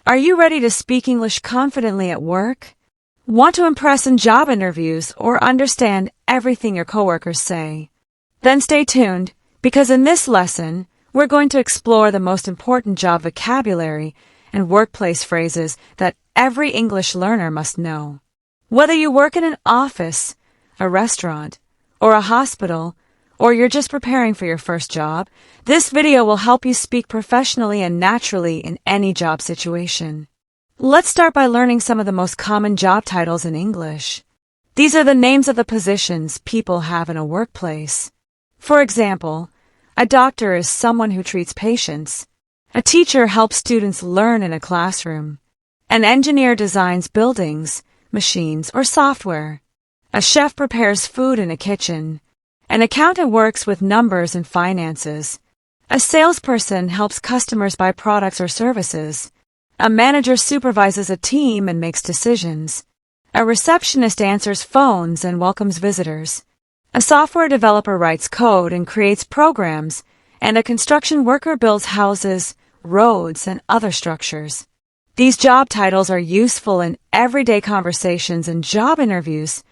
Are you ready to speak English confidently at work? Want to impress in job interviews or understand everything your coworkers say? Then stay tuned, because in this lesson, we're going to explore the most important job vocabulary and workplace phrases that every English learner must know. Whether you work in an office, a restaurant, or a hospital, or you're just preparing for your first job, this video will help you speak professionally and naturally in any job situation. Let's start by learning some of the most common job titles in English. These are the names of the positions people have in a workplace. For example, a doctor is someone who treats patients. A teacher helps students learn in a classroom. An engineer designs buildings, machines, or software. A chef prepares food in a kitchen. An accountant works with numbers and finances. A salesperson helps customers buy products or services. A manager supervises a team and makes decisions. A receptionist answers phones and welcomes visitors. A software developer writes code and creates programs, and a construction worker builds houses, roads, and other structures. These job titles are useful in everyday conversations and job interviews,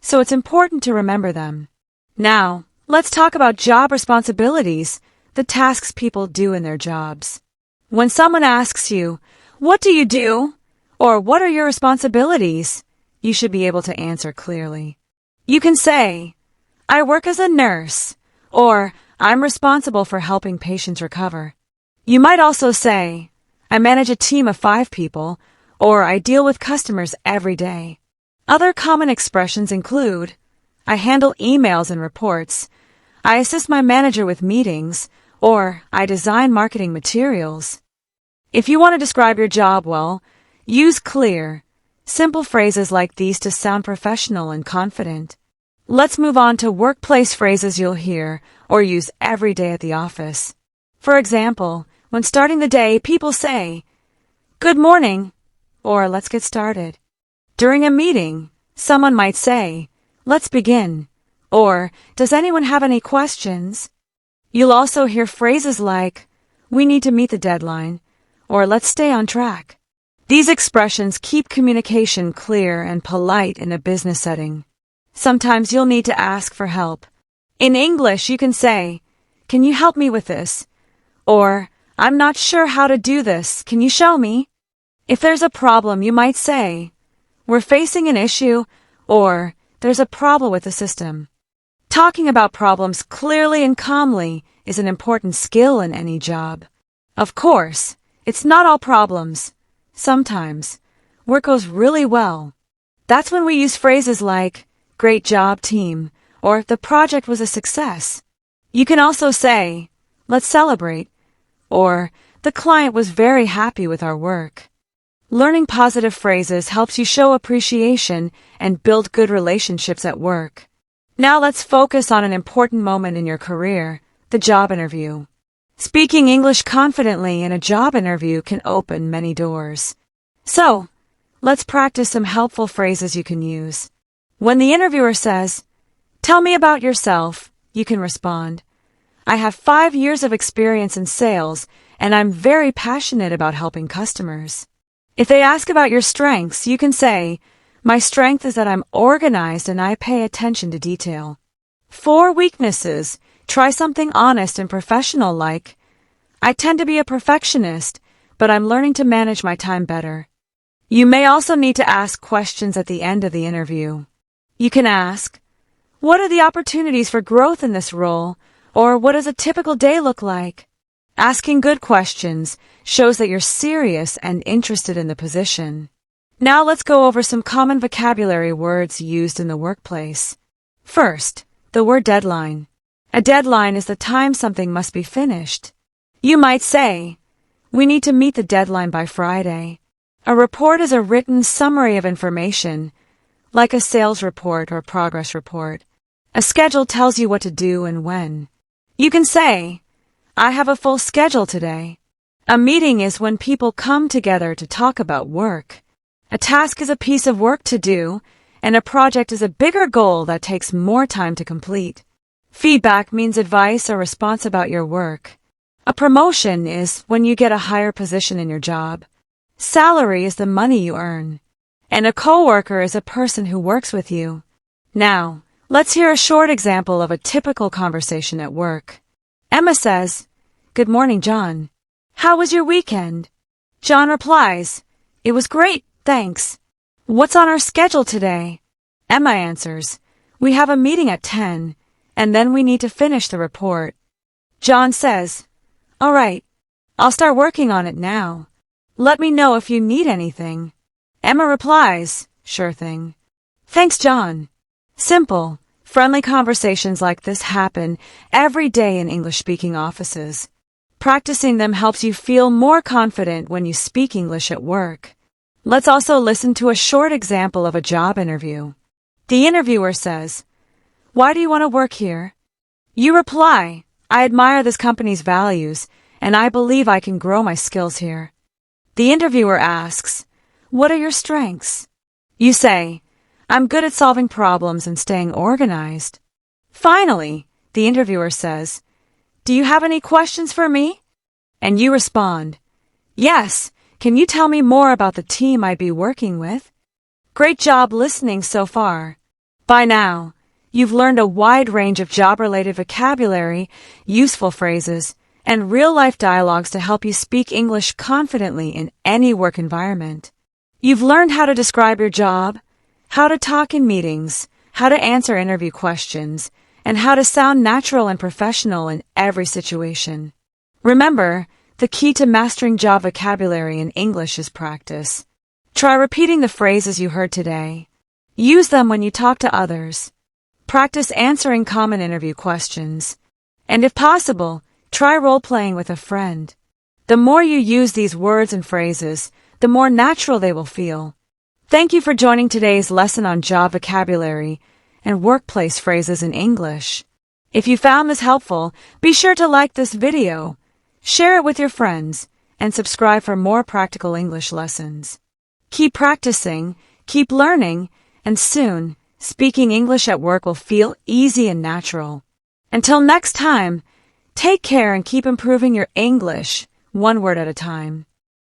so it's important to remember them. Now, let's talk about job responsibilities, the tasks people do in their jobs. When someone asks you, "What do you do?" or "What are your responsibilities?" you should be able to answer clearly. You can say, "I work as a nurse," or "I'm responsible for helping patients recover." You might also say, "I manage a team of 5 people," or "I deal with customers every day." Other common expressions include, "I handle emails and reports," "I assist my manager with meetings," or "I design marketing materials." If you want to describe your job well, use clear, simple phrases like these to sound professional and confident. Let's move on to workplace phrases you'll hear or use every day at the office. For example, when starting the day, people say, "Good morning," or "Let's get started." During a meeting, someone might say, "Let's begin," or "Does anyone have any questions?" You'll also hear phrases like, "We need to meet the deadline," or "Let's stay on track." These expressions keep communication clear and polite in a business setting. Sometimes you'll need to ask for help. In English, you can say, "Can you help me with this?" Or, "I'm not sure how to do this. Can you show me?" If there's a problem, you might say, "We're facing an issue," or "There's a problem with the system." Talking about problems clearly and calmly is an important skill in any job. Of course, it's not all problems. Sometimes, work goes really well. That's when we use phrases like, "Great job, team," or "The project was a success." You can also say, "Let's celebrate," or "The client was very happy with our work." Learning positive phrases helps you show appreciation and build good relationships at work. Now let's focus on an important moment in your career, the job interview. Speaking English confidently in a job interview can open many doors. So, let's practice some helpful phrases you can use. When the interviewer says, "Tell me about yourself," you can respond, "I have 5 years of experience in sales, and I'm very passionate about helping customers." If they ask about your strengths, you can say, "My strength is that I'm organized and I pay attention to detail." For weaknesses, try something honest and professional like, "I tend to be a perfectionist, but I'm learning to manage my time better." You may also need to ask questions at the end of the interview. You can ask, "What are the opportunities for growth in this role?" or "What does a typical day look like?" Asking good questions shows that you're serious and interested in the position. Now let's go over some common vocabulary words used in the workplace. First, the word deadline. A deadline is the time something must be finished. You might say, "We need to meet the deadline by Friday." A report is a written summary of information, like a sales report or progress report. A schedule tells you what to do and when. You can say, "I have a full schedule today." A meeting is when people come together to talk about work. A task is a piece of work to do, and a project is a bigger goal that takes more time to complete. Feedback means advice or response about your work. A promotion is when you get a higher position in your job. Salary is the money you earn. And a coworker is a person who works with you. Now, let's hear a short example of a typical conversation at work. Emma says, "Good morning, John. How was your weekend?" John replies, "It was great, thanks. What's on our schedule today?" Emma answers, "We have a meeting at 10, and then we need to finish the report." John says, "All right, I'll start working on it now. Let me know if you need anything." Emma replies, "Sure thing." Thanks, John. Simple, friendly conversations like this happen every day in English-speaking offices. Practicing them helps you feel more confident when you speak English at work. Let's also listen to a short example of a job interview. The interviewer says, "Why do you want to work here?" You reply, "I admire this company's values, and I believe I can grow my skills here." The interviewer asks, "What are your strengths?" You say, "I'm good at solving problems and staying organized." Finally, the interviewer says, "Do you have any questions for me?" And you respond, "Yes, can you tell me more about the team I'd be working with?" Great job listening so far. By now, you've learned a wide range of job-related vocabulary, useful phrases, and real-life dialogues to help you speak English confidently in any work environment. You've learned how to describe your job, how to talk in meetings, how to answer interview questions, and how to sound natural and professional in every situation. Remember, the key to mastering job vocabulary in English is practice. Try repeating the phrases you heard today. Use them when you talk to others. Practice answering common interview questions. And if possible, try role-playing with a friend. The more you use these words and phrases, the more natural they will feel. Thank you for joining today's lesson on job vocabulary and workplace phrases in English. If you found this helpful, be sure to like this video, share it with your friends, and subscribe for more practical English lessons. Keep practicing, keep learning, and soon, speaking English at work will feel easy and natural. Until next time, take care and keep improving your English, one word at a time.